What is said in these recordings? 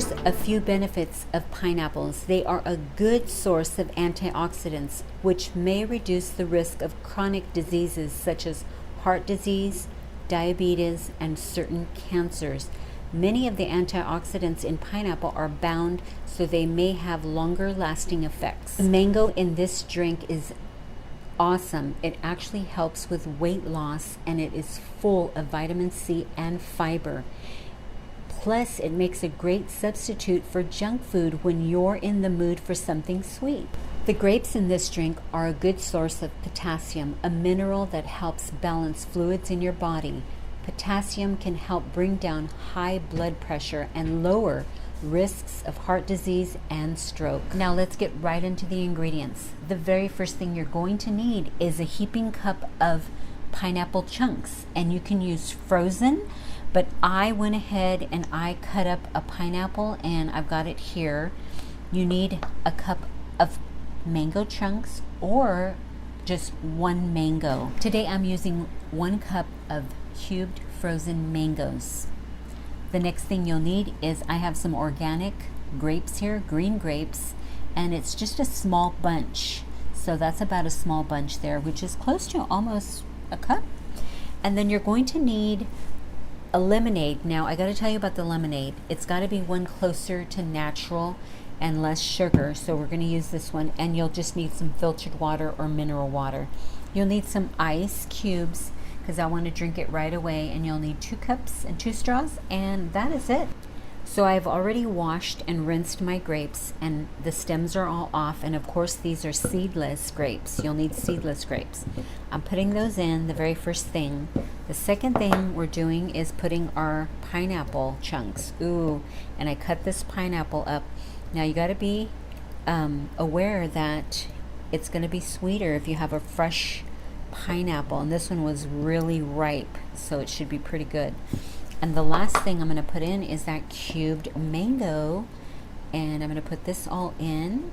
Here's a few benefits of pineapples. They are a good source of antioxidants, which may reduce the risk of chronic diseases such as heart disease, diabetes, and certain cancers. Many of the antioxidants in pineapple are bound, so they may have longer lasting effects. The mango in this drink is awesome. It actually helps with weight loss, and it is full of vitamin C and fiber. Plus, it makes a great substitute for junk food when you're in the mood for something sweet. The grapes in this drink are a good source of potassium, a mineral that helps balance fluids in your body. Potassium can help bring down high blood pressure and lower risks of heart disease and stroke. Now let's get right into the ingredients. The very first thing you're going to need is a heaping cup of pineapple chunks, and you can use frozen, but I went ahead and I cut up a pineapple and I've got it here. You need a cup of mango chunks or just one mango. Today I'm using 1 cup of cubed frozen mangoes. The next thing you'll need is I have some organic grapes here, green grapes, and it's just a small bunch. So that's about a small bunch there, which is close to almost a cup. And then you're going to need a lemonade. Now I got to tell you about the lemonade. It's got to be one closer to natural and less sugar. So we're going to use this one, and you'll just need some filtered water or mineral water. You'll need some ice cubes because I want to drink it right away, and you'll need 2 cups and 2 straws, and that is it. So I've already washed and rinsed my grapes, and the stems are all off, and of course these are seedless grapes. You'll need seedless grapes. I'm putting those in, the very first thing. The second thing we're doing is putting our pineapple chunks. Ooh, and I cut this pineapple up. Now you got to be aware that it's going to be sweeter if you have a fresh pineapple, and this one was really ripe, so it should be pretty good. And the last thing I'm going to put in is that cubed mango, and I'm going to put this all in,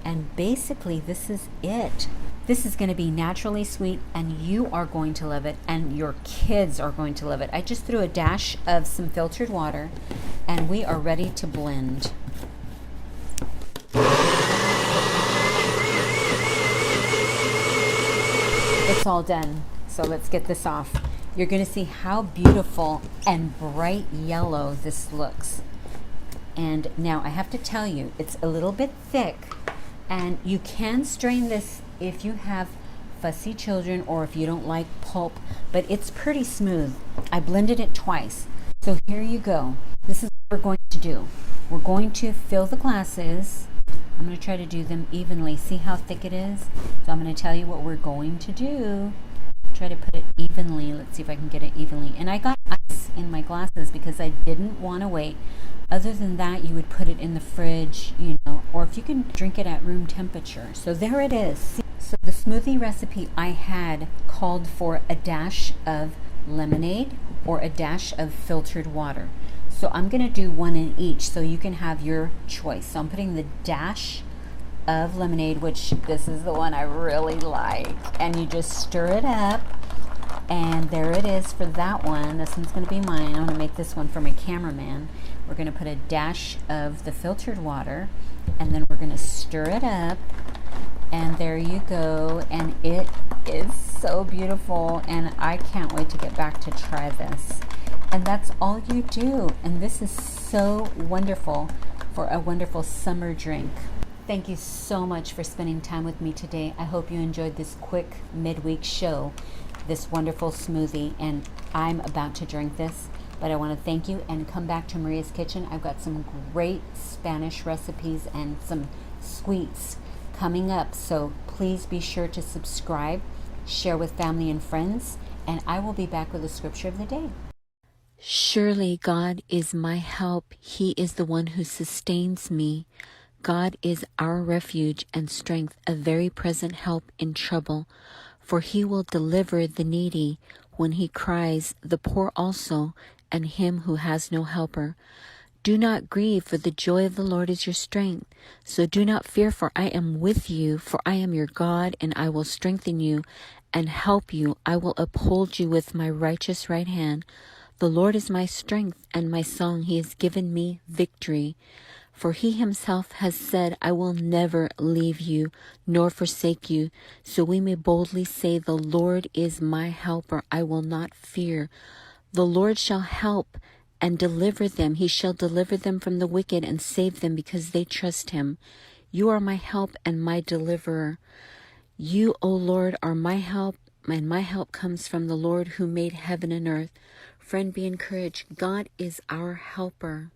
and basically this is it. This is going to be naturally sweet, and you are going to love it, and your kids are going to love it. I just threw a dash of some filtered water, and we are ready to blend. It's all done, so let's get this off. You're going to see how beautiful and bright yellow this looks. And now I have to tell you, it's a little bit thick, and you can strain this if you have fussy children or if you don't like pulp, but it's pretty smooth. I blended it twice. So here you go. This is what we're going to do. We're going to fill the glasses. I'm going to try to do them evenly. See how thick it is? So I'm going to tell you what we're going to do. Try to put it evenly. Let's see if I can get it evenly. And I got ice in my glasses because I didn't want to wait. Other than that, you would put it in the fridge, or if you can drink it at room temperature. So there it is. So the smoothie recipe I had called for a dash of lemonade or a dash of filtered water. So I'm going to do one in each so you can have your choice. So I'm putting the dash of lemonade, which this is the one I really like, and you just stir it up, and there it is for that one. This one's going to be mine. I'm going to make this one for my cameraman. We're going to put a dash of the filtered water, and then we're going to stir it up, and there you go, and it is so beautiful, and I can't wait to get back to try this. And that's all you do, and this is so wonderful for a wonderful summer drink. Thank you so much for spending time with me today. I hope you enjoyed this quick midweek show, this wonderful smoothie, and I'm about to drink this, but I want to thank you and come back to Maria's Kitchen. I've got some great Spanish recipes and some sweets coming up, so please be sure to subscribe, share with family and friends, and I will be back with the scripture of the day. Surely God is my help. He is the one who sustains me. God is our refuge and strength, a very present help in trouble. For he will deliver the needy when he cries, the poor also, and him who has no helper. Do not grieve, for the joy of the Lord is your strength. So do not fear, for I am with you, for I am your God, and I will strengthen you and help you. I will uphold you with my righteous right hand. The Lord is my strength and my song. He has given me victory. For he himself has said, I will never leave you nor forsake you. So we may boldly say, the Lord is my helper. I will not fear. The Lord shall help and deliver them. He shall deliver them from the wicked and save them because they trust him. You are my help and my deliverer. You, O Lord, are my help, and my help comes from the Lord who made heaven and earth. Friend, be encouraged. God is our helper.